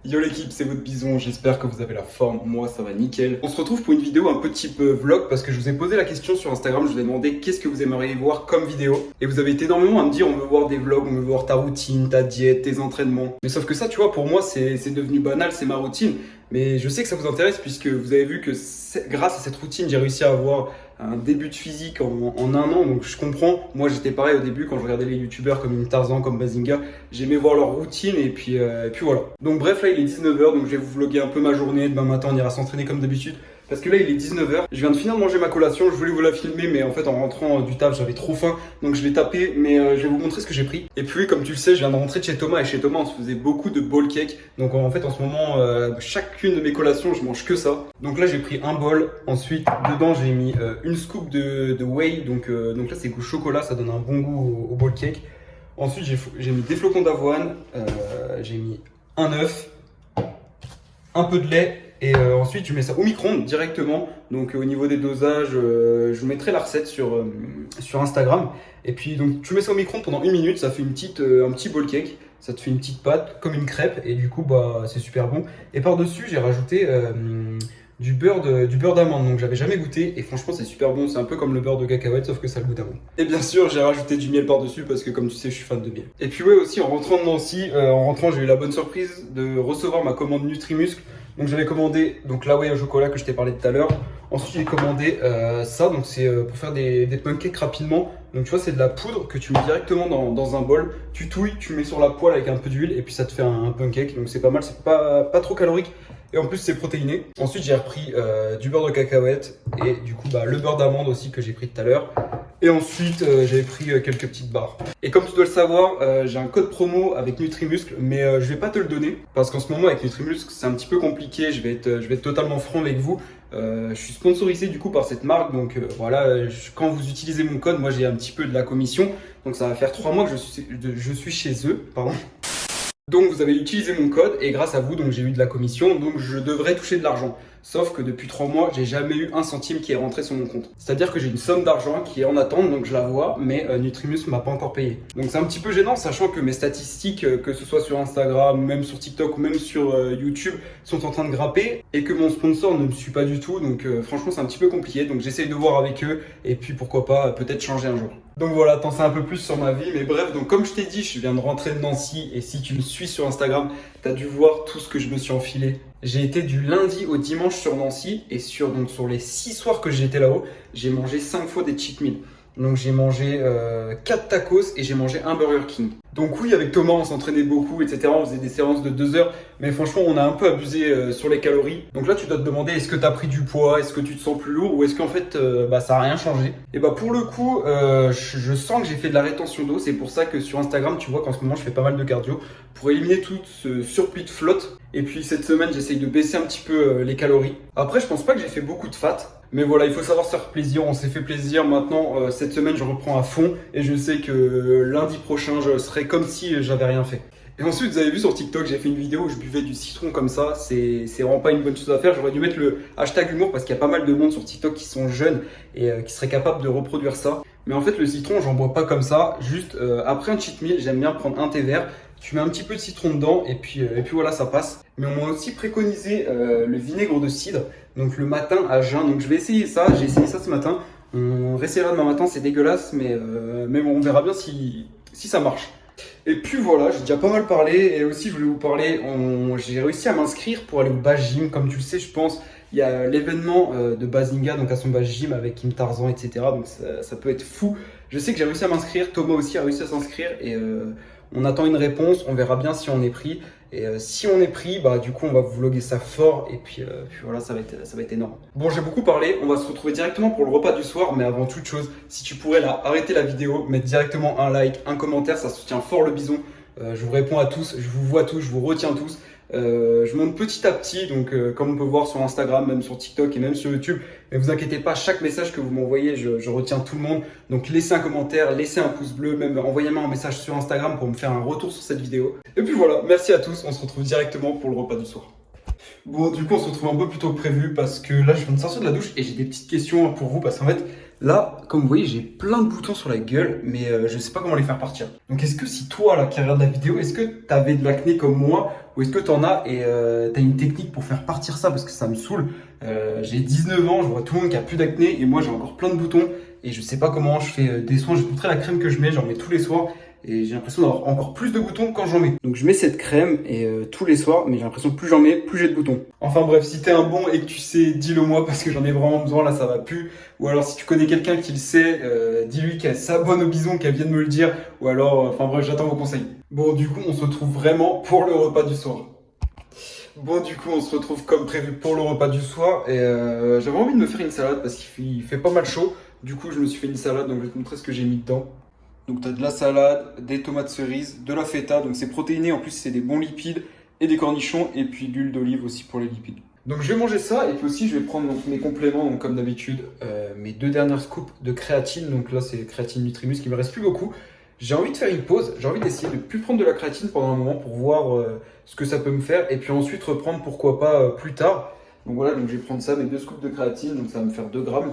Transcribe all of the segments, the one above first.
Yo l'équipe, c'est votre bison, j'espère que vous avez la forme, moi ça va nickel. On se retrouve pour une vidéo un peu type vlog parce que je vous ai posé la question sur Instagram, je vous ai demandé qu'est-ce que vous aimeriez voir comme vidéo. Et vous avez été énormément à me dire on veut voir des vlogs, on veut voir ta routine, ta diète, tes entraînements. Mais sauf que ça tu vois pour moi c'est devenu banal, c'est ma routine. Mais je sais que ça vous intéresse puisque vous avez vu que grâce à cette routine j'ai réussi à avoir un début de physique en un an, donc je comprends. Moi j'étais pareil au début quand je regardais les youtubeurs comme Tarzan, comme Bazinga, j'aimais voir leur routine et puis voilà. Donc bref là il est 19h, donc je vais vous vlogger un peu ma journée. Demain matin on ira s'entraîner comme d'habitude. Parce que là il est 19h, je viens de finir de manger ma collation, je voulais vous la filmer mais en fait en rentrant du taf j'avais trop faim donc je l'ai tapé mais je vais vous montrer ce que j'ai pris. Et puis comme tu le sais je viens de rentrer de chez Thomas et chez Thomas on se faisait beaucoup de ball cake. Donc en fait en ce moment chacune de mes collations je mange que ça. Donc là j'ai pris un bol, ensuite dedans j'ai mis une scoop de whey donc là c'est goût chocolat, ça donne un bon goût au ball cake. Ensuite j'ai mis des flocons d'avoine, j'ai mis un œuf, un peu de lait. Et ensuite, tu mets ça au micro-ondes directement. Donc, au niveau des dosages, je vous mettrai la recette sur Instagram. Et puis, donc, tu mets ça au micro-ondes pendant 1 minute. Ça fait un petit ball cake. Ça te fait une petite pâte comme une crêpe. Et du coup, bah, c'est super bon. Et par-dessus, j'ai rajouté du beurre d'amande. Donc, j'avais jamais goûté. Et franchement, c'est super bon. C'est un peu comme le beurre de cacahuète, sauf que ça a le goût d'amande. Et bien sûr, j'ai rajouté du miel par-dessus parce que, comme tu sais, je suis fan de miel. Et puis, ouais, aussi, en rentrant de Nancy, j'ai eu la bonne surprise de recevoir ma commande Nutrimuscle. Donc j'avais commandé donc la whey au chocolat que je t'ai parlé tout à l'heure. Ensuite j'ai commandé ça, donc c'est pour faire des pancakes rapidement. Donc tu vois c'est de la poudre que tu mets directement dans un bol. Tu touilles, tu mets sur la poêle avec un peu d'huile et puis ça te fait un pancake. Donc c'est pas mal, c'est pas trop calorique. Et en plus c'est protéiné. Ensuite j'ai repris du beurre de cacahuète et du coup le beurre d'amande aussi que j'ai pris tout à l'heure. Et ensuite j'avais pris quelques petites barres. Et comme tu dois le savoir, j'ai un code promo avec Nutrimuscle, mais je vais pas te le donner parce qu'en ce moment avec Nutrimuscle c'est un petit peu compliqué. Je vais être totalement franc avec vous. Je suis sponsorisé du coup par cette marque, donc voilà. Quand vous utilisez mon code, moi j'ai un petit peu de la commission. Donc ça va faire 3 mois que je suis chez eux, pardon. Donc vous avez utilisé mon code et grâce à vous donc j'ai eu de la commission, donc je devrais toucher de l'argent. Sauf que depuis 3 mois, j'ai jamais eu un centime qui est rentré sur mon compte. C'est-à-dire que j'ai une somme d'argent qui est en attente, donc je la vois, mais Nutrimus m'a pas encore payé. Donc c'est un petit peu gênant, sachant que mes statistiques, que ce soit sur Instagram, même sur TikTok ou même sur YouTube, sont en train de grimper et que mon sponsor ne me suit pas du tout. Donc franchement, c'est un petit peu compliqué. Donc j'essaye de voir avec eux et puis pourquoi pas peut-être changer un jour. Donc voilà, t'en sais un peu plus sur ma vie, mais bref, donc comme je t'ai dit, je viens de rentrer de Nancy et si tu me suis sur Instagram, t'as dû voir tout ce que je me suis enfilé. J'ai été du lundi au dimanche sur Nancy et sur les 6 soirs que j'étais là-haut, j'ai mangé 5 fois des cheat meals. Donc j'ai mangé 4 tacos et j'ai mangé un Burger King. Donc oui, avec Thomas, on s'entraînait beaucoup, etc. On faisait des séances de 2 heures. Mais franchement, on a un peu abusé sur les calories. Donc là, tu dois te demander, est-ce que tu as pris du poids? Est-ce que tu te sens plus lourd? Ou est-ce qu'en fait, ça n'a rien changé? Et pour le coup, je sens que j'ai fait de la rétention d'eau. C'est pour ça que sur Instagram, tu vois qu'en ce moment, je fais pas mal de cardio pour éliminer tout ce surplus de flotte. Et puis cette semaine, j'essaye de baisser un petit peu les calories. Après, je pense pas que j'ai fait beaucoup de fat. Mais voilà, il faut savoir se faire plaisir, on s'est fait plaisir. Maintenant, cette semaine, je reprends à fond et je sais que lundi prochain, je serai comme si j'avais rien fait. Et ensuite, vous avez vu sur TikTok, j'ai fait une vidéo où je buvais du citron comme ça. C'est vraiment pas une bonne chose à faire. J'aurais dû mettre le hashtag humour parce qu'il y a pas mal de monde sur TikTok qui sont jeunes et qui seraient capables de reproduire ça. Mais en fait, le citron, j'en bois pas comme ça. Juste après un cheat meal, j'aime bien prendre un thé vert. Tu mets un petit peu de citron dedans et puis voilà, ça passe. Mais on m'a aussi préconisé le vinaigre de cidre, donc le matin à jeun. Donc je vais essayer ça, j'ai essayé ça ce matin. On réessayera demain matin, c'est dégueulasse, mais bon, on verra bien si ça marche. Et puis voilà, j'ai déjà pas mal parlé et aussi je voulais vous parler, j'ai réussi à m'inscrire pour aller au Base Gym. Comme tu le sais, je pense, il y a l'événement de Bazinga, donc à son Base Gym avec Kim Tarzan, etc. Donc ça peut être fou. Je sais que j'ai réussi à m'inscrire, Thomas aussi a réussi à s'inscrire et on attend une réponse, on verra bien si on est pris. Et si on est pris, du coup on va vous vlogger ça fort et puis voilà, ça va être énorme. Bon, j'ai beaucoup parlé, on va se retrouver directement pour le repas du soir, mais avant toute chose, si tu pourrais là arrêter la vidéo, mettre directement un like, un commentaire, ça soutient fort le bison. Je vous réponds à tous, je vous vois tous, je vous retiens tous. Je monte petit à petit, donc comme on peut voir sur Instagram, même sur TikTok et même sur YouTube. Mais vous inquiétez pas, chaque message que vous m'envoyez, je retiens tout le monde. Donc laissez un commentaire, laissez un pouce bleu, même envoyez-moi un message sur Instagram pour me faire un retour sur cette vidéo. Et puis voilà, merci à tous, on se retrouve directement pour le repas du soir. Bon, du coup, on se retrouve un peu plus tôt que prévu parce que là, je viens de sortir de la douche et j'ai des petites questions pour vous parce qu'en fait, Là, comme vous voyez, j'ai plein de boutons sur la gueule, mais je sais pas comment les faire partir. Donc est-ce que si toi, là, qui regarde la vidéo, est-ce que t'avais de l'acné comme moi, ou est-ce que t'en as et t'as une technique pour faire partir ça, parce que ça me saoule. J'ai 19 ans, je vois tout le monde qui a plus d'acné, et moi j'ai encore plein de boutons, et je sais pas comment je fais des soins. Je vais te montrer la crème que je mets, j'en mets tous les soirs, et j'ai l'impression d'avoir encore plus de boutons quand j'en mets. Donc je mets cette crème et tous les soirs, mais j'ai l'impression que plus j'en mets, plus j'ai de boutons. Enfin bref, si t'es un bon et que tu sais, dis-le moi parce que j'en ai vraiment besoin, là ça va plus. Ou alors si tu connais quelqu'un qui le sait, dis-lui qu'elle s'abonne au bison, qu'elle vienne me le dire. Ou alors, enfin bref, j'attends vos conseils. Bon, du coup, on se retrouve vraiment pour le repas du soir. Bon, du coup, on se retrouve comme prévu pour le repas du soir. Et j'avais envie de me faire une salade parce qu'il fait pas mal chaud. Du coup, je me suis fait une salade, donc je vais te montrer ce que j'ai mis dedans. Donc, tu as de la salade, des tomates cerises, de la feta, donc c'est protéiné. En plus, c'est des bons lipides et des cornichons. Et puis de l'huile d'olive aussi pour les lipides. Donc, je vais manger ça. Et puis aussi, je vais prendre donc, mes compléments, donc, comme d'habitude, mes 2 dernières scoops de créatine. Donc là, c'est créatine Nutrimus qui me reste plus beaucoup. J'ai envie de faire une pause, j'ai envie d'essayer de plus prendre de la créatine pendant un moment pour voir ce que ça peut me faire et puis ensuite reprendre pourquoi pas plus tard. Donc voilà, donc je vais prendre ça, mes 2 scoops de créatine, donc ça va me faire 2 grammes.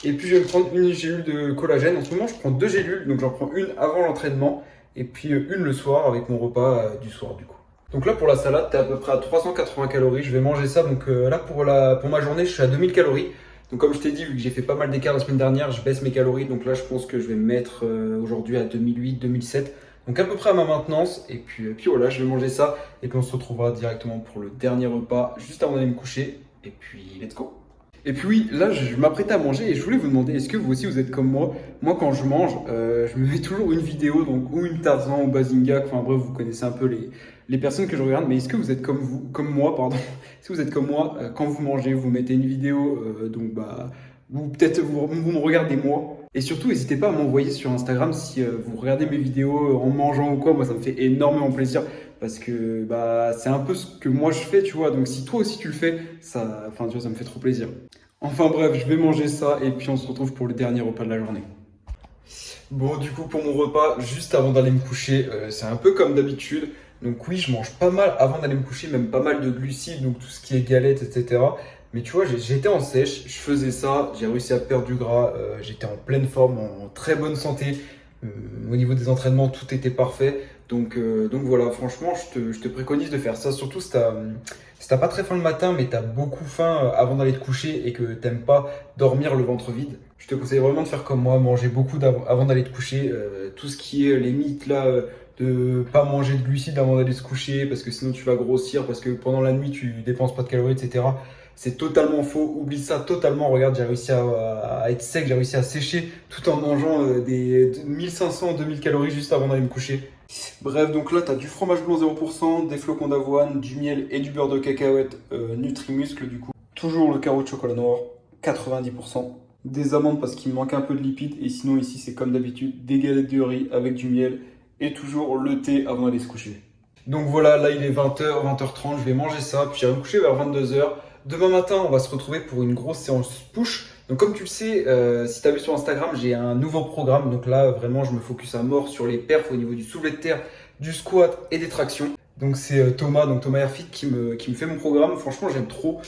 Et puis je vais me prendre une gélule de collagène. En ce moment, je prends 2 gélules, donc j'en prends une avant l'entraînement et puis une le soir avec mon repas du soir du coup. Donc là pour la salade, t'es à peu près à 380 calories. Je vais manger ça. Donc là pour ma journée, je suis à 2000 calories. Donc comme je t'ai dit, vu que j'ai fait pas mal d'écart la semaine dernière, je baisse mes calories. Donc là, je pense que je vais me mettre aujourd'hui à 2008, 2007. Donc à peu près à ma maintenance. Et puis voilà, je vais manger ça. Et puis on se retrouvera directement pour le dernier repas, juste avant d'aller me coucher. Et puis let's go. Et puis oui, là je m'apprêtais à manger et je voulais vous demander, est-ce que vous aussi vous êtes comme moi? Moi quand je mange, je me mets toujours une vidéo, donc ou une Tarzan ou Bazinga, enfin bref, vous connaissez un peu les personnes que je regarde, mais est-ce que vous êtes comme moi, pardon, est-ce que vous êtes comme moi, quand vous mangez, vous mettez une vidéo, donc bah, ou peut-être vous me regardez moi. Et surtout, n'hésitez pas à m'envoyer sur Instagram si vous regardez mes vidéos en mangeant ou quoi, moi ça me fait énormément plaisir. Parce que bah, c'est un peu ce que moi je fais, tu vois. Donc si toi aussi tu le fais, ça, enfin, tu vois, ça me fait trop plaisir. Enfin bref, je vais manger ça et puis on se retrouve pour le dernier repas de la journée. Bon, du coup, pour mon repas, juste avant d'aller me coucher, c'est un peu comme d'habitude. Donc oui, je mange pas mal avant d'aller me coucher, même pas mal de glucides, donc tout ce qui est galettes, etc. Mais tu vois, j'étais en sèche, je faisais ça, j'ai réussi à perdre du gras, j'étais en pleine forme, en très bonne santé. Au niveau des entraînements, tout était parfait. Donc voilà, franchement, je te préconise de faire ça, surtout si t'as pas très faim le matin, mais t'as beaucoup faim avant d'aller te coucher et que t'aimes pas dormir le ventre vide. Je te conseille vraiment de faire comme moi, manger beaucoup avant d'aller te coucher. Tout ce qui est les mythes là, de pas manger de glucides avant d'aller se coucher, parce que sinon tu vas grossir, parce que pendant la nuit tu dépenses pas de calories, etc. C'est totalement faux, oublie ça totalement. Regarde, j'ai réussi à être sec, j'ai réussi à sécher tout en mangeant des 1500, 2000 calories juste avant d'aller me coucher. Bref, donc là, tu as du fromage blanc 0%, des flocons d'avoine, du miel et du beurre de cacahuète Nutrimuscle du coup. Toujours le carreau de chocolat noir, 90%. Des amandes parce qu'il me manque un peu de lipides. Et sinon, ici, c'est comme d'habitude, des galettes de riz avec du miel et toujours le thé avant d'aller se coucher. Donc voilà, là, il est 20h, 20h30, je vais manger ça, puis je vais me coucher vers 22h. Demain matin, on va se retrouver pour une grosse séance push. Donc comme tu le sais, si tu as vu sur Instagram, j'ai un nouveau programme. Donc là, vraiment, je me focus à mort sur les perfs au niveau du soulevé de terre, du squat et des tractions. Donc c'est Thomas, donc Thomas Airfit qui me fait mon programme. Franchement, j'aime trop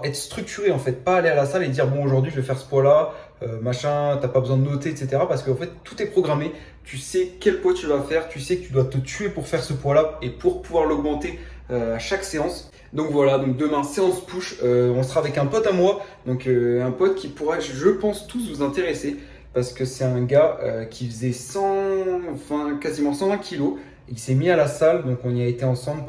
être structuré en fait, pas aller à la salle et dire bon aujourd'hui je vais faire ce poids-là, machin, t'as pas besoin de noter, etc. Parce qu'en fait tout est programmé. Tu sais quel poids tu vas faire, tu sais que tu dois te tuer pour faire ce poids-là et pour pouvoir l'augmenter à chaque séance. Donc voilà, donc demain séance push, on sera avec un pote à moi, donc un pote qui pourrait, je pense, tous vous intéresser parce que c'est un gars qui faisait quasiment 120 kilos. Il s'est mis à la salle, donc on y a été ensemble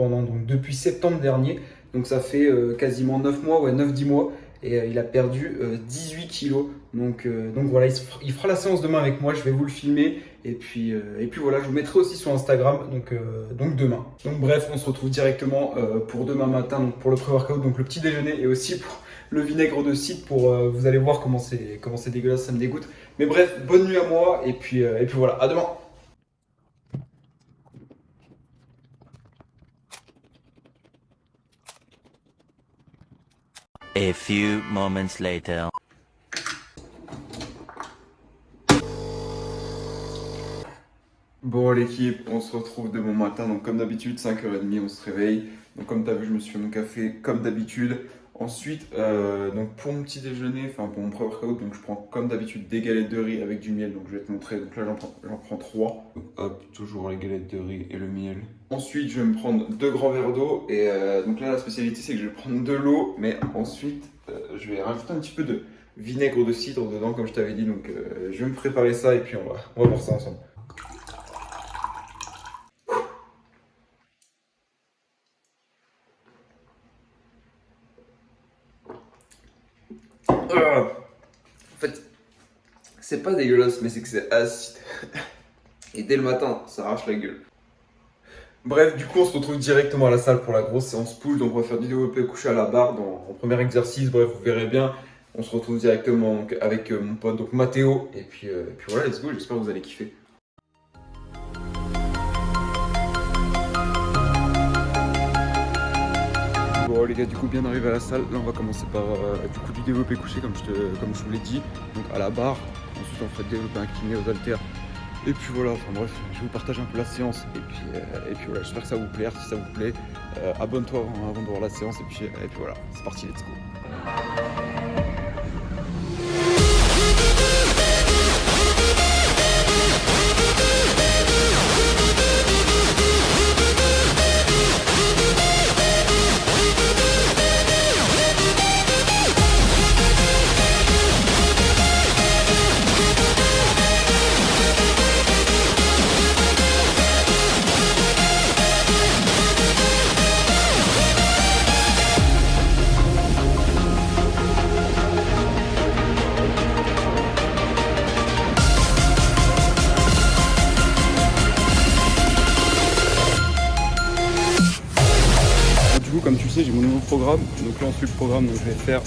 depuis septembre dernier, donc ça fait quasiment 9 mois, ouais 9-10 mois, et il a perdu 18 kilos. Donc voilà, il fera la séance demain avec moi, je vais vous le filmer, et puis voilà, je vous mettrai aussi sur Instagram, donc demain. Donc bref, on se retrouve directement pour demain matin, donc pour le pré-workout, donc le petit déjeuner, et aussi pour le vinaigre de cidre, vous allez voir comment c'est dégueulasse, ça me dégoûte. Mais bref, bonne nuit à moi, et puis voilà, à demain. A few moments later. Bon l'équipe, on se retrouve demain matin, donc comme d'habitude 5h30 on se réveille. Donc comme tu as vu, je me suis fait mon café comme d'habitude. Ensuite, donc pour mon petit déjeuner, enfin pour mon pré-workout, donc je prends comme d'habitude des galettes de riz avec du miel. Donc je vais te montrer. Donc là j'en prends 3. Donc hop, toujours les galettes de riz et le miel. Ensuite, je vais me prendre 2 grands verres d'eau. Et donc là la spécialité c'est que je vais prendre de l'eau, mais ensuite je vais rajouter un petit peu de vinaigre de cidre dedans, comme je t'avais dit. Donc je vais me préparer ça et puis on va voir ça ensemble. En fait, c'est pas dégueulasse, mais c'est que c'est acide. Et dès le matin, ça arrache la gueule. Bref, du coup, on se retrouve directement à la salle pour la grosse séance push. Donc, on va faire du développé couché à la barre en premier exercice. Bref, vous verrez bien. On se retrouve directement donc, avec mon pote, donc Mathéo. Et puis voilà, let's go. J'espère que vous allez kiffer. Bon les gars, du coup bien arrivé à la salle, là on va commencer par du coup du développé couché comme je vous l'ai dit, donc à la barre, ensuite on fait développé incliné aux haltères, et puis voilà, enfin bref, je vous partage un peu la séance, et puis voilà, j'espère que ça va vous plaire, si ça vous plaît, abonne-toi avant de voir la séance, et puis voilà, c'est parti, let's go. Comme tu le sais, j'ai mon nouveau programme, donc là on suit le programme, donc je vais faire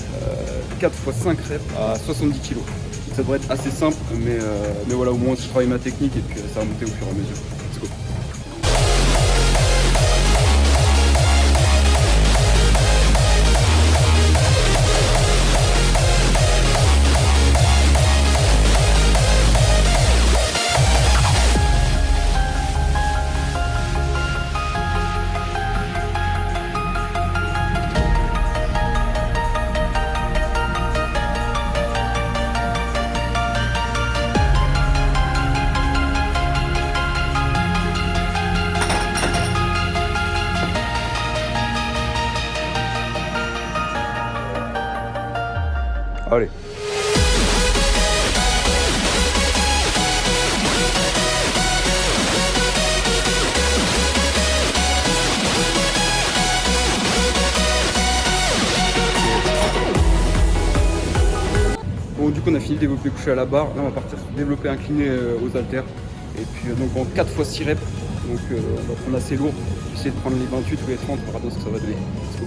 4 x 5 reps à 70 kg. Ça devrait être assez simple, mais voilà, au moins je travaille ma technique et puis ça va monter au fur et à mesure. Let's go. Allez. Bon, du coup on a fini de développer couché à la barre, là on va partir sur développer incliné aux haltères, et puis donc en 4 x 6 reps, donc on va prendre assez lourd, essayer de prendre les 28 ou les 30, on verra bien ce que ça va donner. Let's go.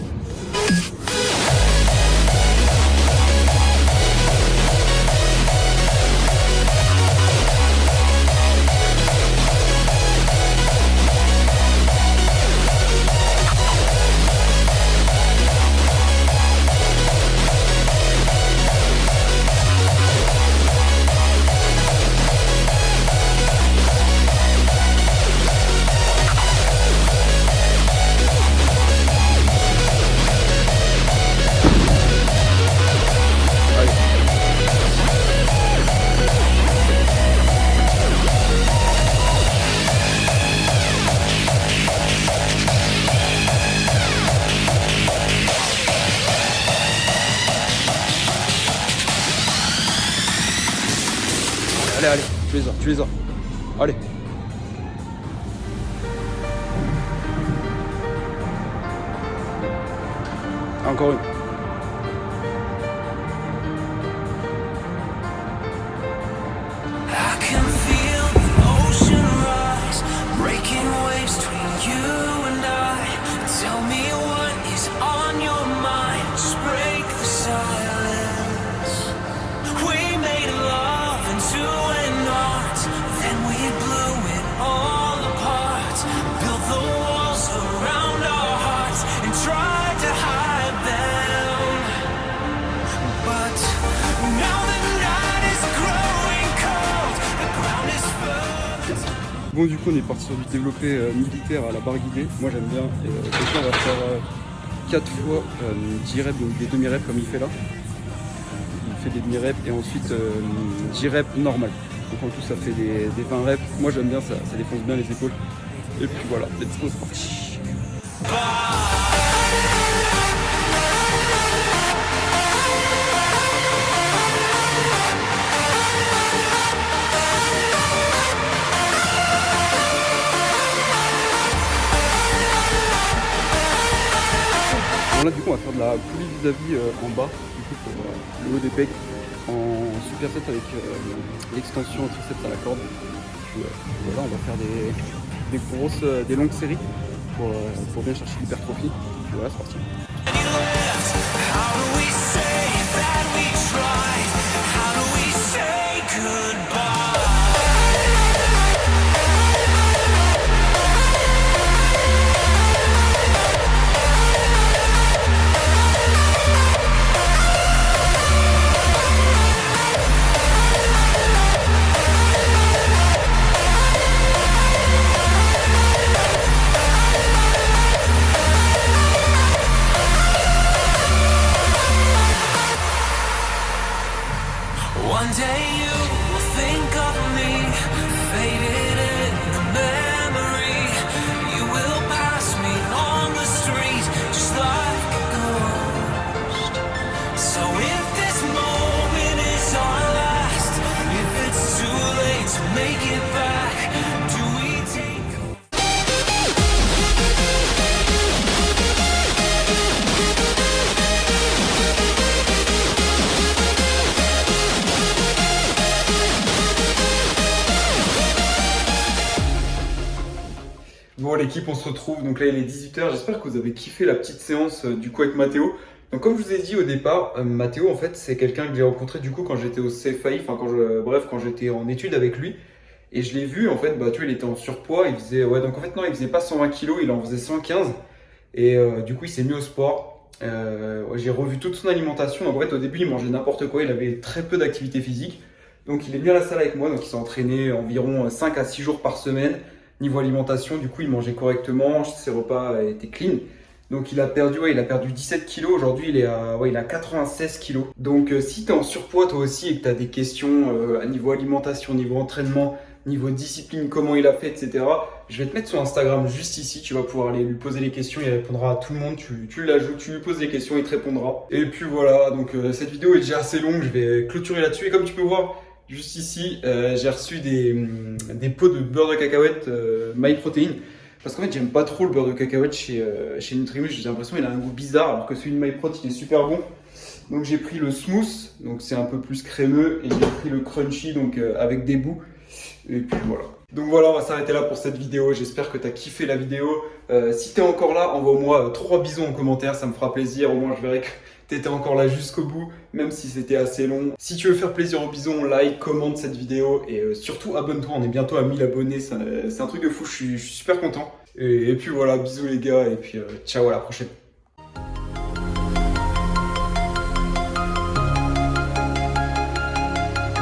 Allez, tu les as. Allez. Encore une. Bon, du coup on est parti sur du développé militaire à la barre guidée, moi j'aime bien, et donc là on va faire 4 fois 10 reps, donc des demi-reps comme il fait là. Il fait des demi-reps et ensuite 10 reps normal. Donc en tout ça fait des 20 reps. Moi j'aime bien ça, ça défonce bien les épaules. Et puis voilà, let's go, c'est parti. Bon là du coup on va faire de la poulie vis-à-vis en bas, du coup pour le haut des pecs en superset avec l'extension triceps à la corde. Puis, voilà, on va faire des longues séries pour bien chercher l'hypertrophie. Puis voilà, c'est parti. One day you will think of me, faded in the memory. You will pass me on the street, just like a ghost. So if this moment is our last, if it's too late to make it back, do we take Bon l'équipe, on se retrouve, donc là il est 18h, j'espère que vous avez kiffé la petite séance du coup avec Mathéo. Donc comme je vous ai dit au départ, Mathéo en fait c'est quelqu'un que j'ai rencontré du coup quand j'étais au CFAI, enfin quand j'étais en études avec lui. Et je l'ai vu en fait, bah tu vois il était en surpoids, il faisait, ouais donc en fait non il faisait pas 120 kg, il en faisait 115. Et du coup il s'est mis au sport, j'ai revu toute son alimentation, donc en fait au début il mangeait n'importe quoi, il avait très peu d'activité physique. Donc il est venu à la salle avec moi, donc il s'est entraîné environ 5 à 6 jours par semaine. Niveau alimentation, du coup, il mangeait correctement, ses repas étaient clean. Donc il a perdu 17 kilos. Aujourd'hui, il a 96 kilos. Donc si tu es en surpoids toi aussi et que tu as des questions à niveau alimentation, niveau entraînement, niveau discipline, comment il a fait, etc. Je vais te mettre son Instagram juste ici. Tu vas pouvoir aller lui poser les questions. Il répondra à tout le monde. Tu l'ajoutes, tu lui poses les questions, il te répondra. Et puis voilà, donc cette vidéo est déjà assez longue. Je vais clôturer là-dessus. Et comme tu peux voir, juste ici, j'ai reçu des pots de beurre de cacahuète MyProtein. Parce qu'en fait, j'aime pas trop le beurre de cacahuète chez Nutrimus. J'ai l'impression qu'il a un goût bizarre, alors que celui de MyProtein il est super bon. Donc j'ai pris le smooth, donc c'est un peu plus crémeux, et j'ai pris le crunchy, donc avec des bouts. Et puis voilà. Donc voilà, on va s'arrêter là pour cette vidéo. J'espère que tu as kiffé la vidéo. Si tu es encore là, envoie-moi 3 bisous en commentaire, ça me fera plaisir. Au moins, je verrai que tu étais encore là jusqu'au bout, même si c'était assez long. Si tu veux faire plaisir aux bisous, like, commente cette vidéo et surtout abonne-toi. On est bientôt à 1000 abonnés, c'est un truc de fou, je suis super content. Et puis voilà, bisous les gars, et puis ciao, à la prochaine.